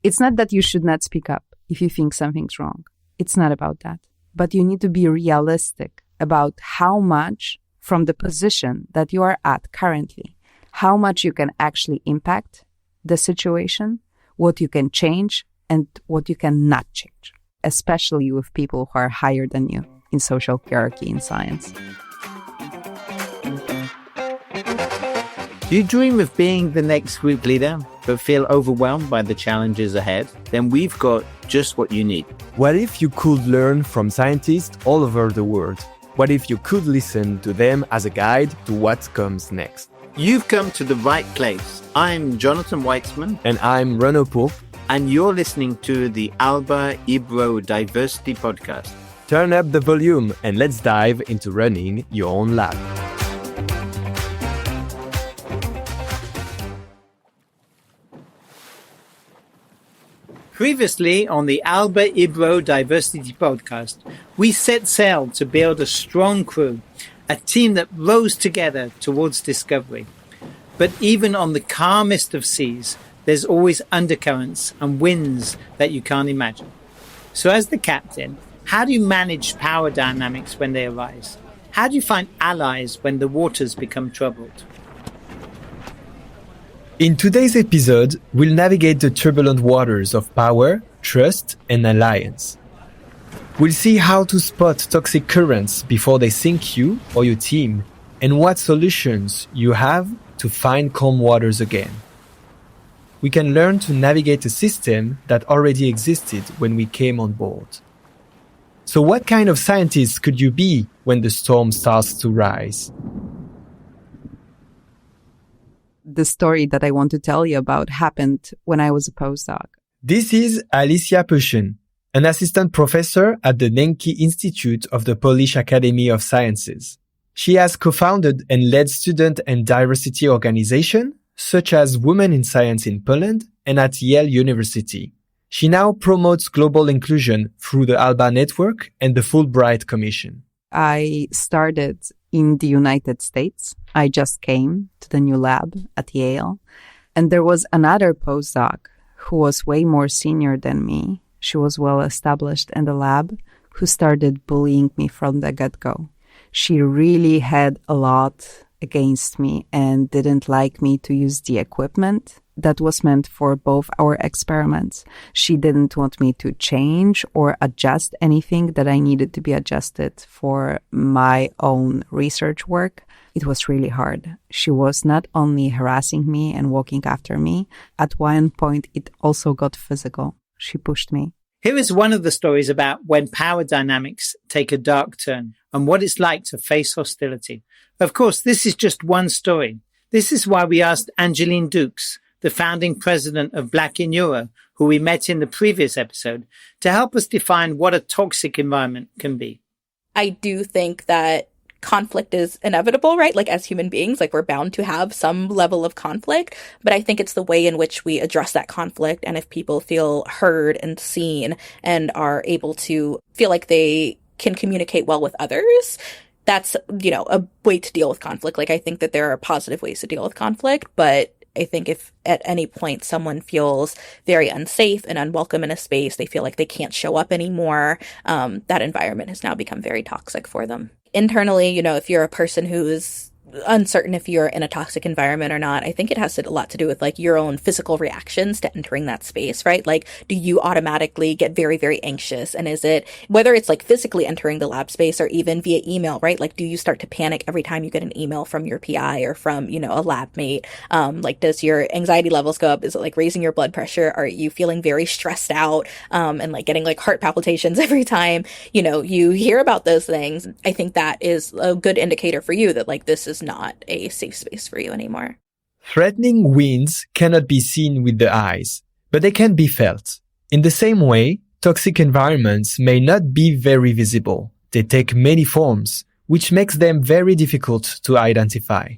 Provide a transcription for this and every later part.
It's not that you should not speak up if you think something's wrong. It's not about that. But you need to be realistic about how much from the position that you are at currently, how much you can actually impact the situation, what you can change, and what you cannot change, especially with people who are higher than you in social hierarchy in science. Do you dream of being the next group leader, but feel overwhelmed by the challenges ahead? Then we've got just what you need. What if you could learn from scientists all over the world? What if you could listen to them as a guide to what comes next? You've come to the right place. I'm Jonathan Weitzman. And I'm Renaud. And you're listening to the ALBA-IBRO Diversity Podcast. Turn up the volume and let's dive into running your own lab. Previously on the ALBA-IBRO Diversity Podcast, we set sail to build a strong crew, a team that rose together towards discovery. But even on the calmest of seas, there's always undercurrents and winds that you can't imagine. So as the captain, how do you manage power dynamics when they arise? How do you find allies when the waters become troubled? In today's episode, we'll navigate the turbulent waters of power, trust, and alliance. We'll see how to spot toxic currents before they sink you or your team, and what solutions you have to find calm waters again. We can learn to navigate a system that already existed when we came on board. So what kind of scientist could you be when the storm starts to rise? The story that I want to tell you about happened when I was a postdoc. This is Alicja Puścian, an assistant professor at the Planck Institute of the Polish Academy of Sciences. She has co-founded and led student and diversity organizations such as Women in Science in Poland and at Yale University. She now promotes global inclusion through the ALBA Network and the Fulbright Commission. I started in the United States. I just came to the new lab at Yale. And there was another postdoc who was way more senior than me. She was well established in the lab, who started bullying me from the get-go. She really had a lot against me and didn't like me to use the equipment that was meant for both our experiments. She didn't want me to change or adjust anything that I needed to be adjusted for my own research work. It was really hard. She was not only harassing me and walking after me, at one point it also got physical. She pushed me. Here is one of the stories about when power dynamics take a dark turn and what it's like to face hostility. Of course, this is just one story. This is why we asked Angeline Dukes, the founding president of Black in Euro, who we met in the previous episode, to help us define what a toxic environment can be. I do think that conflict is inevitable, right? Like as human beings, like we're bound to have some level of conflict, but I think it's the way in which we address that conflict. And if people feel heard and seen and are able to feel like they can communicate well with others, that's, a way to deal with conflict. Like I think that there are positive ways to deal with conflict, but I think if at any point someone feels very unsafe and unwelcome in a space, they feel like they can't show up anymore, that environment has now become very toxic for them. Internally, if you're a person who is uncertain if you're in a toxic environment or not, I think it has a lot to do with like your own physical reactions to entering that space, right? Like, do you automatically get very, very anxious? And is it, whether it's like physically entering the lab space or even via email, right? Like, do you start to panic every time you get an email from your PI or from, a lab mate? Like, does your anxiety levels go up? Is it like raising your blood pressure? Are you feeling very stressed out, and like getting like heart palpitations every time, you hear about those things? I think that is a good indicator for you that like, this is not a safe space for you anymore. Threatening winds cannot be seen with the eyes, but they can be felt. In the same way, toxic environments may not be very visible. They take many forms, which makes them very difficult to identify.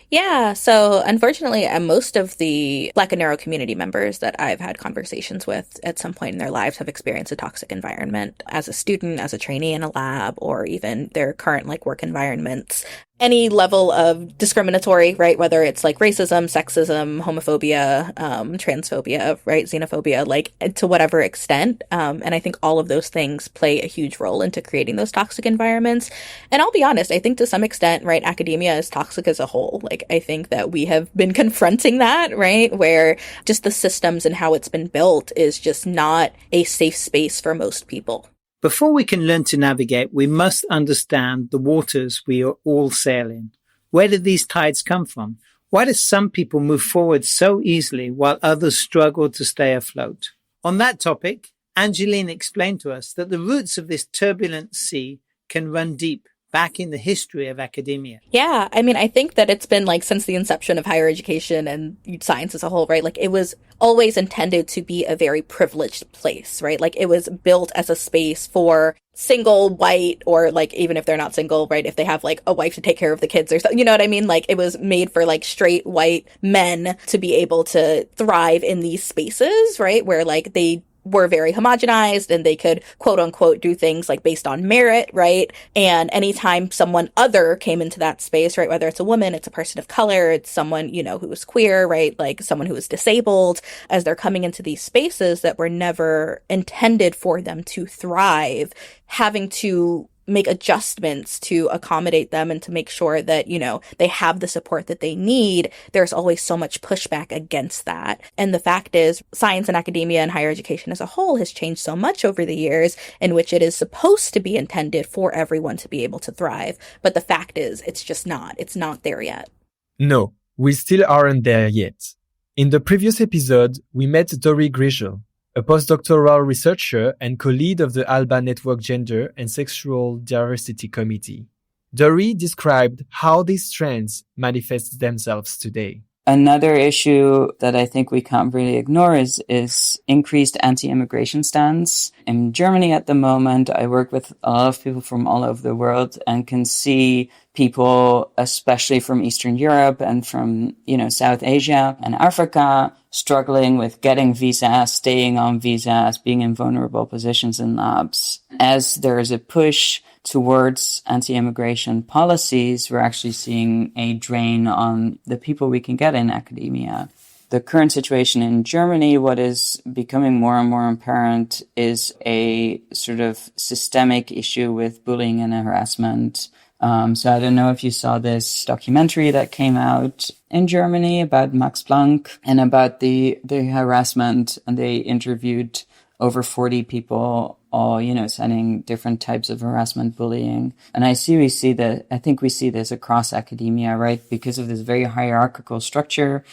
Yeah, so unfortunately, most of the Black and Neuro community members that I've had conversations with at some point in their lives have experienced a toxic environment as a student, as a trainee in a lab, or even their current like work environments. any level of discriminatory, right? Whether it's like racism, sexism, homophobia, transphobia, right? Xenophobia, like to whatever extent. And I think all of those things play a huge role into creating those toxic environments. And I'll be honest, I think to some extent, right, academia is toxic as a whole. Like, I think that we have been confronting that, right? Where just the systems and how it's been built is just not a safe space for most people. Before we can learn to navigate, we must understand the waters we are all sailing. Where do these tides come from? Why do some people move forward so easily while others struggle to stay afloat? On that topic, Angeline explained to us that the roots of this turbulent sea can run deep back in the history of academia. Yeah, I mean, I think that it's been like since the inception of higher education and science as a whole, right? Like it was always intended to be a very privileged place, right? Like it was built as a space for single white, or like even if they're not single, right? If they have like a wife to take care of the kids or something, you know what I mean? Like it was made for like straight white men to be able to thrive in these spaces, right? Where like they were very homogenized and they could quote unquote do things like based on merit, right? And anytime someone other came into that space, right, whether it's a woman, it's a person of color, it's someone, you know, who is queer, right, like someone who is disabled, as they're coming into these spaces that were never intended for them to thrive, having to make adjustments to accommodate them and to make sure that, you know, they have the support that they need, there's always so much pushback against that. And the fact is, science and academia and higher education as a whole has changed so much over the years, in which it is supposed to be intended for everyone to be able to thrive. But the fact is, it's just not. It's not there yet. No, we still aren't there yet. In the previous episode, we met Dori Grijseels, a postdoctoral researcher and co-lead of the ALBA Network Gender and Sexual Diversity Committee. Dori described how these trends manifest themselves today. Another issue that I think we can't really ignore is increased anti-immigration stance. In Germany at the moment, I work with a lot of people from all over the world and can see people, especially from Eastern Europe and from, South Asia and Africa, struggling with getting visas, staying on visas, being in vulnerable positions in labs. As there is a push towards anti-immigration policies, we're actually seeing a drain on the people we can get in academia. The current situation in Germany, what is becoming more and more apparent, is a sort of systemic issue with bullying and harassment. So I don't know if you saw this documentary that came out in Germany about Max Planck and about the harassment, and they interviewed over 40 people, all, sending different types of harassment, bullying. And I think we see this across academia, right? Because of this very hierarchical structure,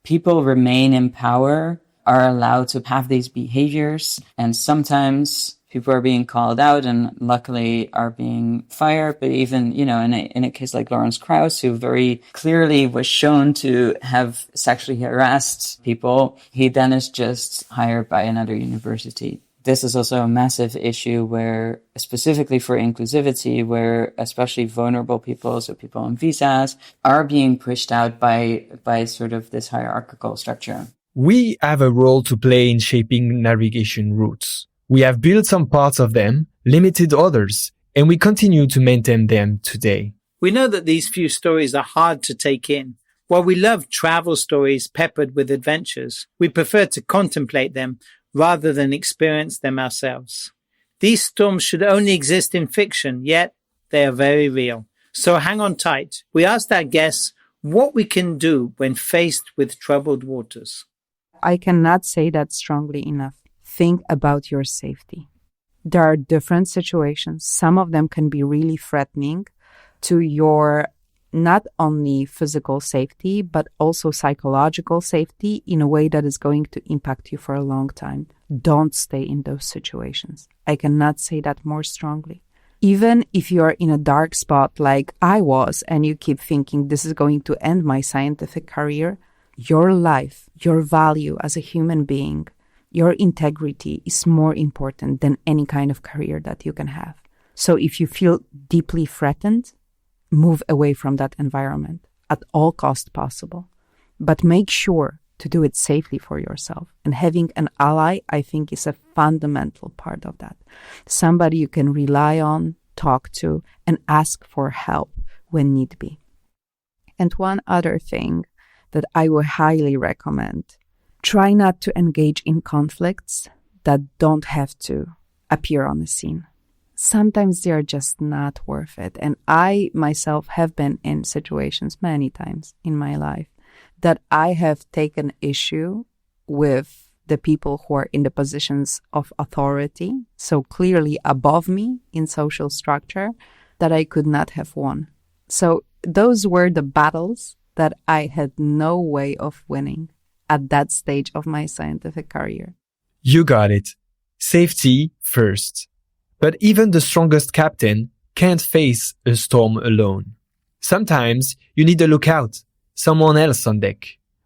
people remain in power, are allowed to have these behaviors, and sometimes people are being called out and luckily are being fired. But even, in a case like Lawrence Krauss, who very clearly was shown to have sexually harassed people, he then is just hired by another university. This is also a massive issue where, specifically for inclusivity, where especially vulnerable people, so people on visas, are being pushed out by sort of this hierarchical structure. We have a role to play in shaping navigation routes. We have built some parts of them, limited others, and we continue to maintain them today. We know that these few stories are hard to take in. While we love travel stories peppered with adventures, we prefer to contemplate them rather than experience them ourselves. These storms should only exist in fiction, yet they are very real. So hang on tight. We asked our guests what we can do when faced with troubled waters. I cannot say that strongly enough. Think about your safety. There are different situations. Some of them can be really threatening to your not only physical safety, but also psychological safety in a way that is going to impact you for a long time. Don't stay in those situations. I cannot say that more strongly. Even if you're in a dark spot like I was and you keep thinking this is going to end my scientific career, your life, your value as a human being, your integrity is more important than any kind of career that you can have. So if you feel deeply threatened, move away from that environment at all costs possible. But make sure to do it safely for yourself. And having an ally, I think, is a fundamental part of that. Somebody you can rely on, talk to, and ask for help when need be. And one other thing that I would highly recommend, try not to engage in conflicts that don't have to appear on the scene. Sometimes they are just not worth it. And I myself have been in situations many times in my life that I have taken issue with the people who are in the positions of authority, so clearly above me in social structure, that I could not have won. So those were the battles that I had no way of winning at that stage of my scientific career. You got it. Safety first. But even the strongest captain can't face a storm alone. Sometimes you need a lookout, someone else on deck.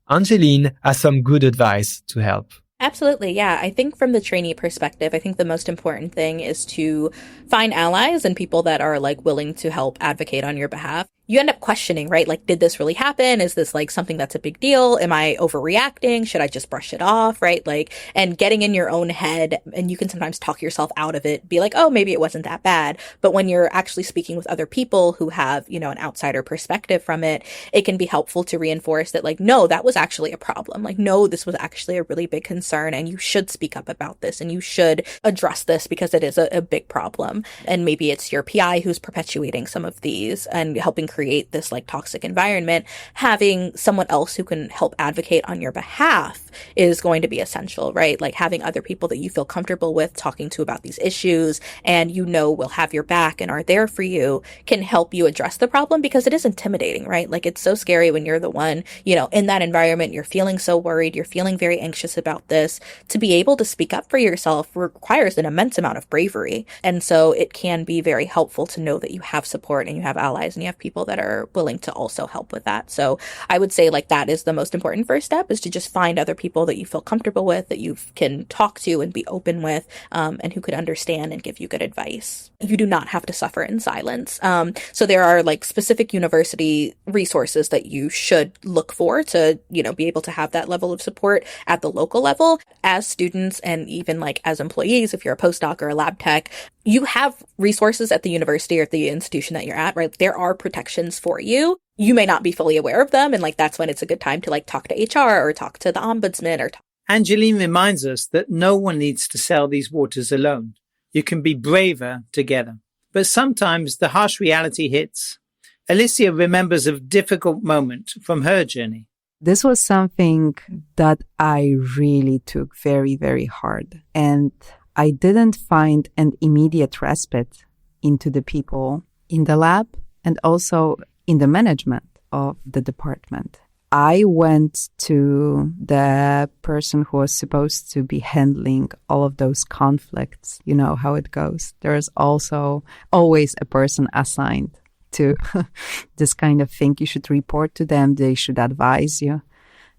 Angeline has some good advice to help. Absolutely. Yeah. I think from the trainee perspective, I think the most important thing is to find allies and people that are like willing to help advocate on your behalf. You end up questioning, right? Like, did this really happen? Is this like something that's a big deal? Am I overreacting? Should I just brush it off? Right? Like, and getting in your own head, and you can sometimes talk yourself out of it, be like, oh, maybe it wasn't that bad. But when you're actually speaking with other people who have, you know, an outsider perspective from it, it can be helpful to reinforce that, like, no, that was actually a problem. Like, no, this was actually a really big concern, and you should speak up about this, and you should address this because it is a big problem. And maybe it's your PI who's perpetuating some of these and helping create this like toxic environment. Having someone else who can help advocate on your behalf is going to be essential, right? Like having other people that you feel comfortable with talking to about these issues and you know will have your back and are there for you can help you address the problem, because it is intimidating, right? Like it's so scary when you're the one, you know, in that environment, you're feeling so worried, you're feeling very anxious about this. To be able to speak up for yourself requires an immense amount of bravery. And so it can be very helpful to know that you have support and you have allies and you have people that are willing to also help with that. So I would say like that is the most important first step, is to just find other people that you feel comfortable with, that you can talk to and be open with, and who could understand and give you good advice. You do not have to suffer in silence. So there are like specific university resources that you should look for to, you know, be able to have that level of support at the local level. As students and even like as employees, if you're a postdoc or a lab tech, you have resources at the university or at the institution that you're at, right? There are protections for you. You may not be fully aware of them. And like, that's when it's a good time to like talk to HR or talk to the ombudsman or Angeline reminds us that no one needs to sail these waters alone. You can be braver together. But sometimes the harsh reality hits. Alicja remembers a difficult moment from her journey. This was something that I really took very, very hard. And I didn't find an immediate respite into the people in the lab and also in the management of the department. I went to the person who was supposed to be handling all of those conflicts. You know how it goes. There is also always a person assigned to this kind of thing. You should report to them. They should advise you.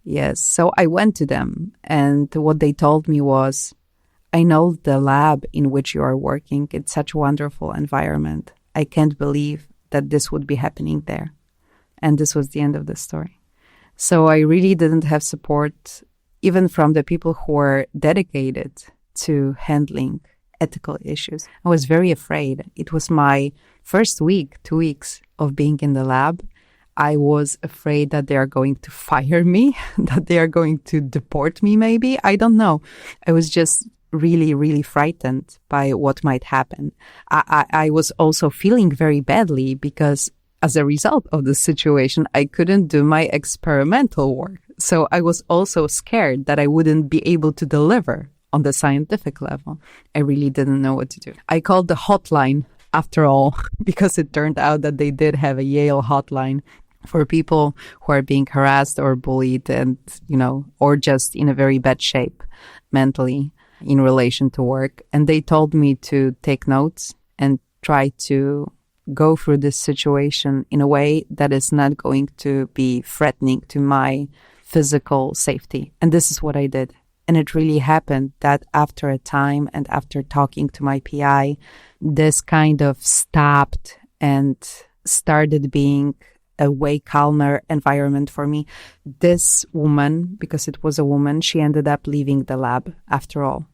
Yes. So I went to them, and what they told me was, I know the lab in which you are working. It's such a wonderful environment. I can't believe that this would be happening there. And this was the end of the story. So I really didn't have support, even from the people who were dedicated to handling ethical issues. I was very afraid. It was my first week, 2 weeks of being in the lab. I was afraid that they are going to fire me, that they are going to deport me maybe. I don't know. I was just really, really frightened by what might happen. I was also feeling very badly because as a result of the situation, I couldn't do my experimental work. So I was also scared that I wouldn't be able to deliver on the scientific level. I really didn't know what to do. I called the hotline after all, because it turned out that they did have a Yale hotline for people who are being harassed or bullied and, you know, or just in a very bad shape mentally in relation to work. And they told me to take notes and try to go through this situation in a way that is not going to be threatening to my physical safety. And this is what I did. And it really happened that after a time and after talking to my PI, this kind of stopped and started being a way calmer environment for me. This woman, because it was a woman, she ended up leaving the lab after all.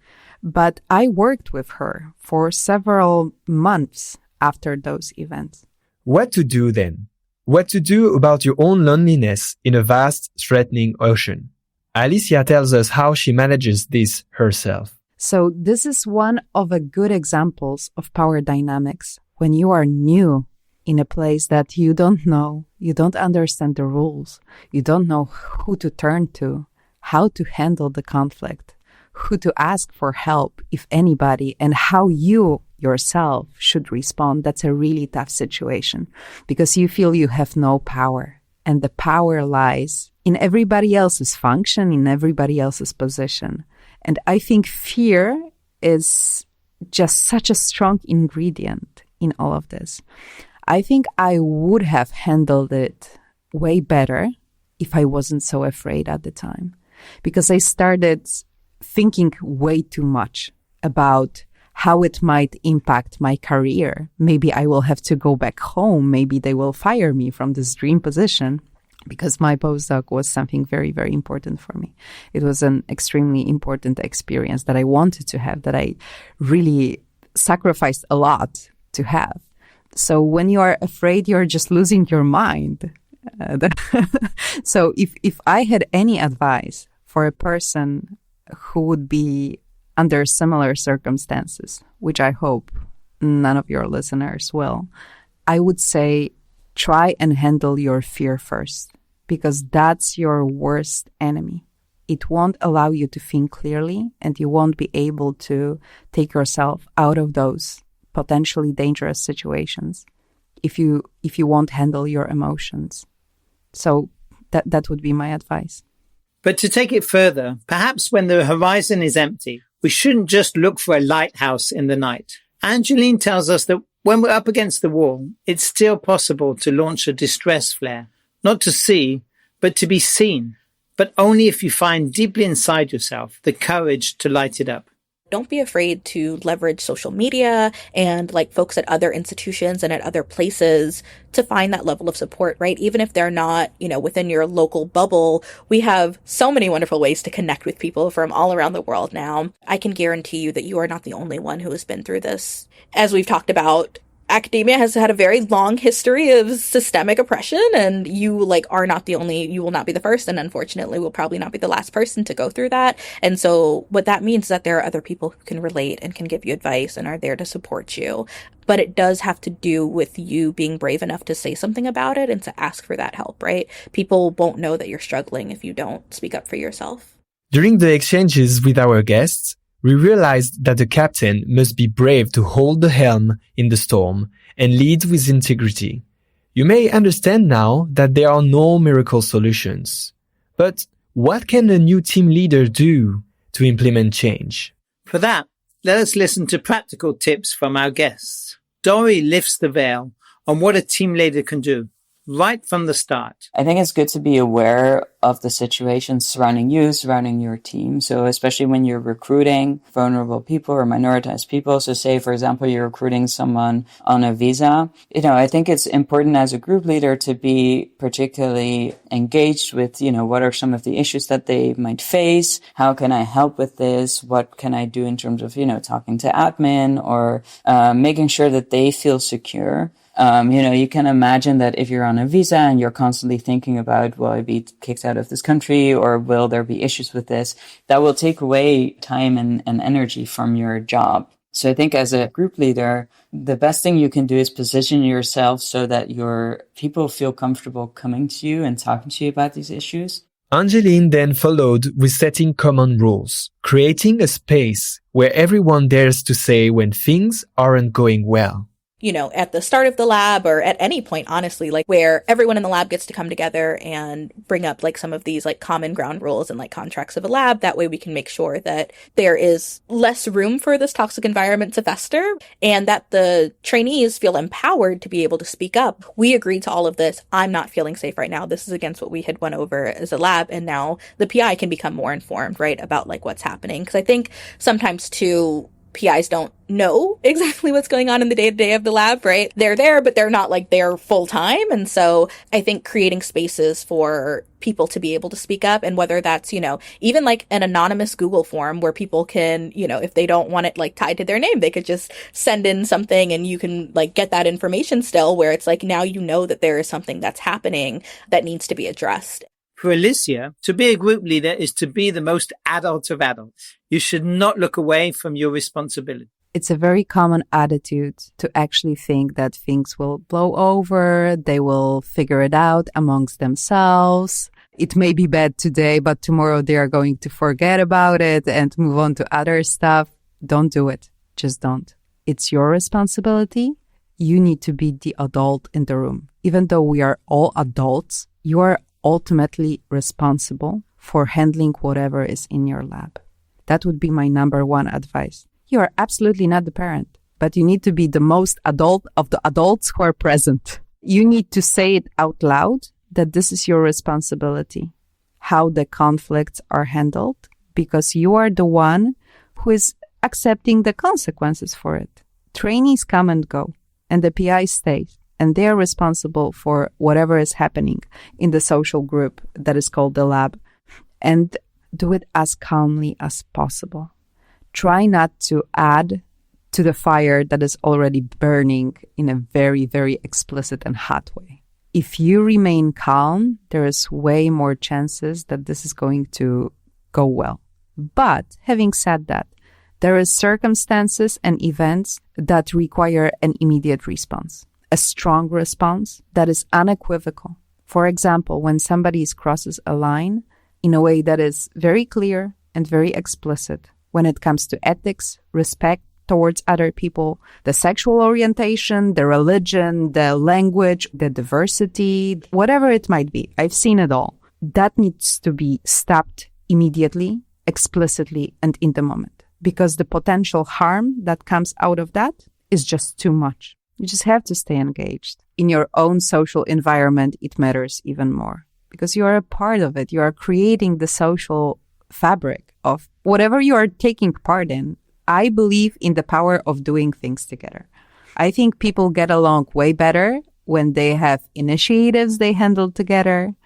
But I worked with her for several months after those events. What to do then? What to do about your own loneliness in a vast, threatening ocean. Alicja tells us how she manages this herself. So this is one of the good examples of power dynamics. When you are new in a place that you don't know, you don't understand the rules, you don't know who to turn to, how to handle the conflict, who to ask for help, if anybody, and how you yourself should respond, that's a really tough situation because you feel you have no power. And the power lies in everybody else's function, in everybody else's position. And I think fear is just such a strong ingredient in all of this. I think I would have handled it way better if I wasn't so afraid at the time, because I started thinking way too much about how it might impact my career. Maybe I will have to go back home. Maybe they will fire me from this dream position, because my postdoc was something very, very important for me. It was an extremely important experience that I wanted to have, that I really sacrificed a lot to have. So when you are afraid, you're just losing your mind. So if I had any advice for a person who would be under similar circumstances, which I hope none of your listeners will, I would say try and handle your fear first, because that's your worst enemy. It won't allow you to think clearly, and you won't be able to take yourself out of those potentially dangerous situations if you won't handle your emotions. So that would be my advice. But to take it further, perhaps when the horizon is empty, we shouldn't just look for a lighthouse in the night. Angeline tells us that when we're up against the wall, it's still possible to launch a distress flare, not to see, but to be seen, but only if you find deeply inside yourself the courage to light it up. Don't be afraid to leverage social media and like folks at other institutions and at other places to find that level of support, right? Even if they're not, within your local bubble, we have so many wonderful ways to connect with people from all around the world now. I can guarantee you that you are not the only one who has been through this. As we've talked about, academia has had a very long history of systemic oppression, and you will not be the first, and unfortunately will probably not be the last person to go through that. And so what that means is that there are other people who can relate and can give you advice and are there to support you. But it does have to do with you being brave enough to say something about it and to ask for that help, right? People won't know that you're struggling if you don't speak up for yourself. During the exchanges with our guests, we realized that the captain must be brave to hold the helm in the storm and lead with integrity. You may understand now that there are no miracle solutions. But what can a new team leader do to implement change? For that, let us listen to practical tips from our guests. Dori lifts the veil on what a team leader can do right from the start. I think it's good to be aware of the situations surrounding you, surrounding your team. So especially when you're recruiting vulnerable people or minoritized people. So say, for example, you're recruiting someone on a visa. I think it's important as a group leader to be particularly engaged with, what are some of the issues that they might face? How can I help with this? What can I do in terms of, talking to admin or making sure that they feel secure? You can imagine that if you're on a visa and you're constantly thinking about, will I be kicked out of this country or will there be issues with this? That will take away time and energy from your job. So I think as a group leader, the best thing you can do is position yourself so that your people feel comfortable coming to you and talking to you about these issues. Angeline then followed with setting common rules, creating a space where everyone dares to say when things aren't going well. At the start of the lab or at any point, honestly, where everyone in the lab gets to come together and bring up some of these common ground rules and contracts of a lab. That way we can make sure that there is less room for this toxic environment to fester and that the trainees feel empowered to be able to speak up. We agreed to all of this. I'm not feeling safe right now. This is against what we had went over as a lab. And now the PI can become more informed, right, about what's happening. Because I think sometimes too, PIs don't know exactly what's going on in the day-to-day of the lab, right? They're there, but they're not like there full time. And so I think creating spaces for people to be able to speak up, and whether that's, even like an anonymous Google form where people can, if they don't want it like tied to their name, they could just send in something and you can like get that information still, where it's like now that there is something that's happening that needs to be addressed. For Alicja, to be a group leader is to be the most adult of adults. You should not look away from your responsibility. It's a very common attitude to actually think that things will blow over, they will figure it out amongst themselves. It may be bad today, but tomorrow they are going to forget about it and move on to other stuff. Don't do it. Just don't. It's your responsibility. You need to be the adult in the room. Even though we are all adults, you are ultimately responsible for handling whatever is in your lab. That would be my number one advice. You are absolutely not the parent, but you need to be the most adult of the adults who are present. You need to say it out loud that this is your responsibility, how the conflicts are handled, because you are the one who is accepting the consequences for it. Trainees come and go, and the PI stays, and they are responsible for whatever is happening in the social group that is called the lab, and do it as calmly as possible. Try not to add to the fire that is already burning in a very, very explicit and hot way. If you remain calm, there is way more chances that this is going to go well. But having said that, there are circumstances and events that require an immediate response, a strong response that is unequivocal. For example, when somebody crosses a line in a way that is very clear and very explicit, when it comes to ethics, respect towards other people, the sexual orientation, the religion, the language, the diversity, whatever it might be. I've seen it all. That needs to be stopped immediately, explicitly, and in the moment. Because the potential harm that comes out of that is just too much. You just have to stay engaged. In your own social environment, it matters even more. Because you are a part of it. You are creating the social fabric of whatever you are taking part in. I believe in the power of doing things together. I think people get along way better when they have initiatives they handle together,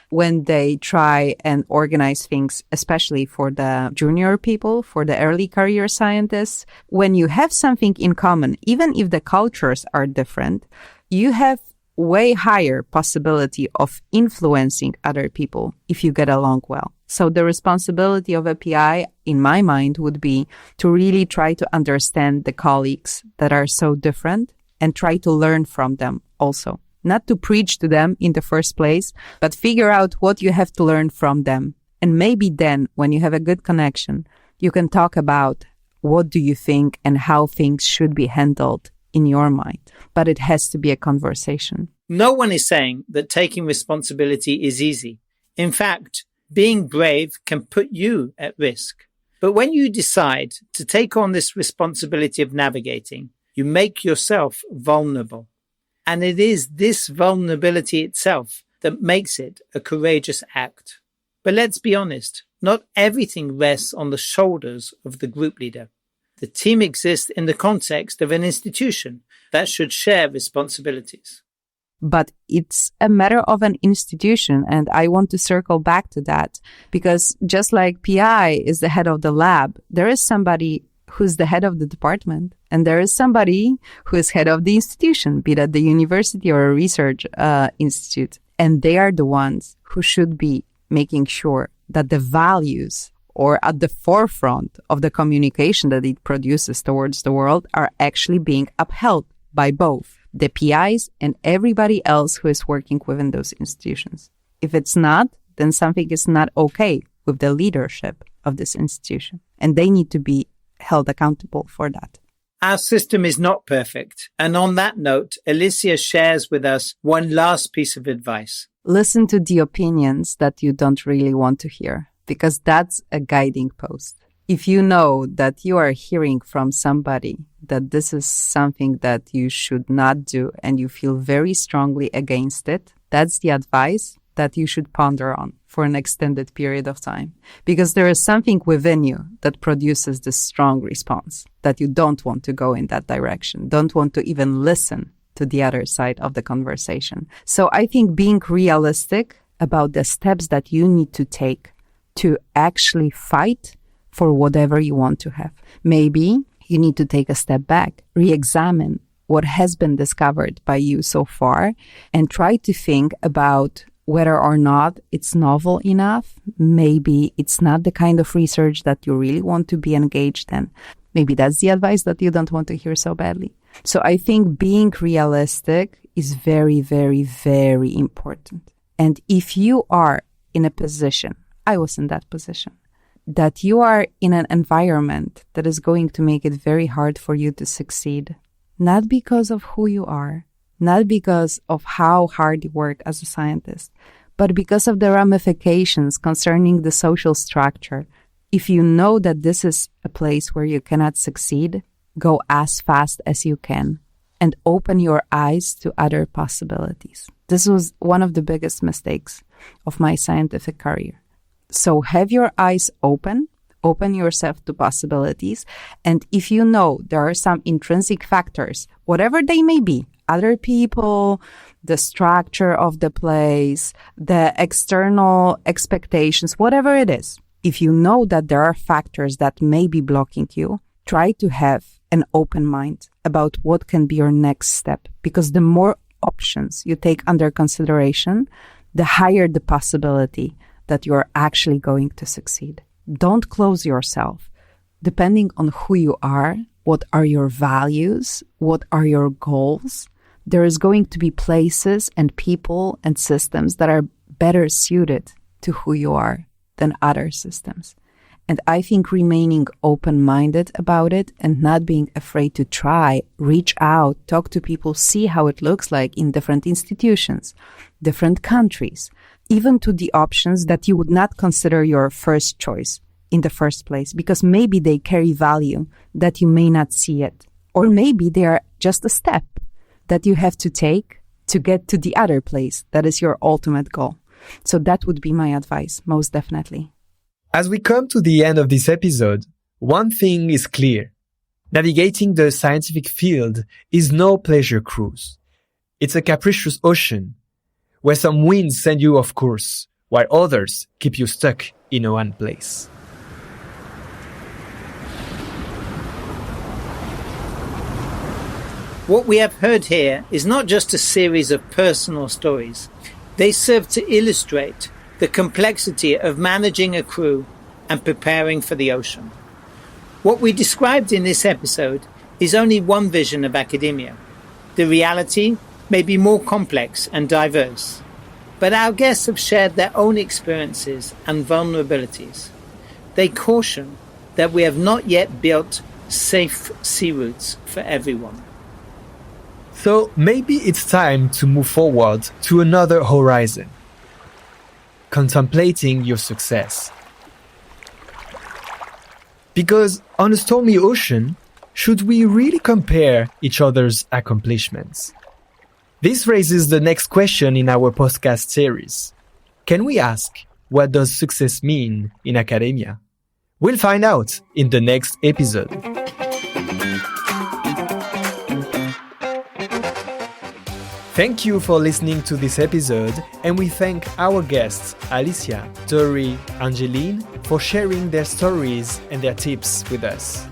when they try and organize things, especially for the junior people, for the early career scientists. When you have something in common, even if the cultures are different, you have way higher possibility of influencing other people if you get along well. So the responsibility of a PI, in my mind, would be to really try to understand the colleagues that are so different and try to learn from them also. Not to preach to them in the first place, but figure out what you have to learn from them. And maybe then, when you have a good connection, you can talk about what do you think and how things should be handled in your mind. But it has to be a conversation. No one is saying that taking responsibility is easy. In fact, being brave can put you at risk. But when you decide to take on this responsibility of navigating, you make yourself vulnerable. And it is this vulnerability itself that makes it a courageous act. But let's be honest, not everything rests on the shoulders of the group leader. The team exists in the context of an institution that should share responsibilities. But it's a matter of an institution, and I want to circle back to that, because just like PI is the head of the lab, there is somebody who's the head of the department, and there is somebody who is head of the institution, be that the university or a research institute. And they are the ones who should be making sure that the values or at the forefront of the communication that it produces towards the world are actually being upheld by both the PIs and everybody else who is working within those institutions. If it's not, then something is not okay with the leadership of this institution, and they need to be held accountable for that. Our system is not perfect. And on that note, Alicja shares with us one last piece of advice. Listen to the opinions that you don't really want to hear, because that's a guiding post. If you know that you are hearing from somebody that this is something that you should not do and you feel very strongly against it, that's the advice. that you should ponder on for an extended period of time, because there is something within you that produces this strong response that you don't want to go in that direction, don't want to even listen to the other side of the conversation. So I think being realistic about the steps that you need to take to actually fight for whatever you want to have. Maybe you need to take a step back, re-examine what has been discovered by you so far, and try to think about whether or not it's novel enough. Maybe it's not the kind of research that you really want to be engaged in. Maybe that's the advice that you don't want to hear so badly. So I think being realistic is very, very, very important. And if you are in a position, I was in that position, that you are in an environment that is going to make it very hard for you to succeed, not because of who you are, not because of how hard you work as a scientist, but because of the ramifications concerning the social structure. If you know that this is a place where you cannot succeed, go as fast as you can and open your eyes to other possibilities. This was one of the biggest mistakes of my scientific career. So have your eyes open yourself to possibilities. And if you know there are some intrinsic factors, whatever they may be, other people, the structure of the place, the external expectations, whatever it is, if you know that there are factors that may be blocking you, try to have an open mind about what can be your next step. Because the more options you take under consideration, the higher the possibility that you are actually going to succeed. Don't close yourself. Depending on who you are, what are your values, what are your goals, there is going to be places and people and systems that are better suited to who you are than other systems. And I think remaining open-minded about it and not being afraid to try, reach out, talk to people, see how it looks like in different institutions, different countries, even to the options that you would not consider your first choice in the first place, because maybe they carry value that you may not see it. Or maybe they are just a step that you have to take to get to the other place that is your ultimate goal. So that would be my advice, most definitely. As we come to the end of this episode, one thing is clear. Navigating the scientific field is no pleasure cruise. It's a capricious ocean where some winds send you off course, while others keep you stuck in one place. What we have heard here is not just a series of personal stories. They serve to illustrate the complexity of managing a crew and preparing for the ocean. What we described in this episode is only one vision of academia. The reality may be more complex and diverse, but our guests have shared their own experiences and vulnerabilities. They caution that we have not yet built safe sea routes for everyone. So maybe it's time to move forward to another horizon, contemplating your success. Because on a stormy ocean, should we really compare each other's accomplishments? This raises the next question in our podcast series. Can we ask, what does success mean in academia? We'll find out in the next episode. Thank you for listening to this episode, and we thank our guests, Alicja, Dori, Angeline, for sharing their stories and their tips with us.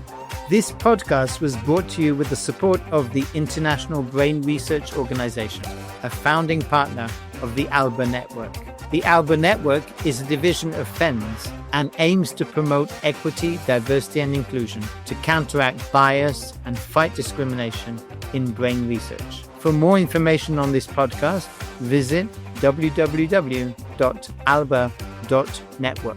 This podcast was brought to you with the support of the International Brain Research Organization, a founding partner of the ALBA Network. The ALBA Network is a division of FENS and aims to promote equity, diversity and inclusion, to counteract bias and fight discrimination in brain research. For more information on this podcast, visit www.alba.network.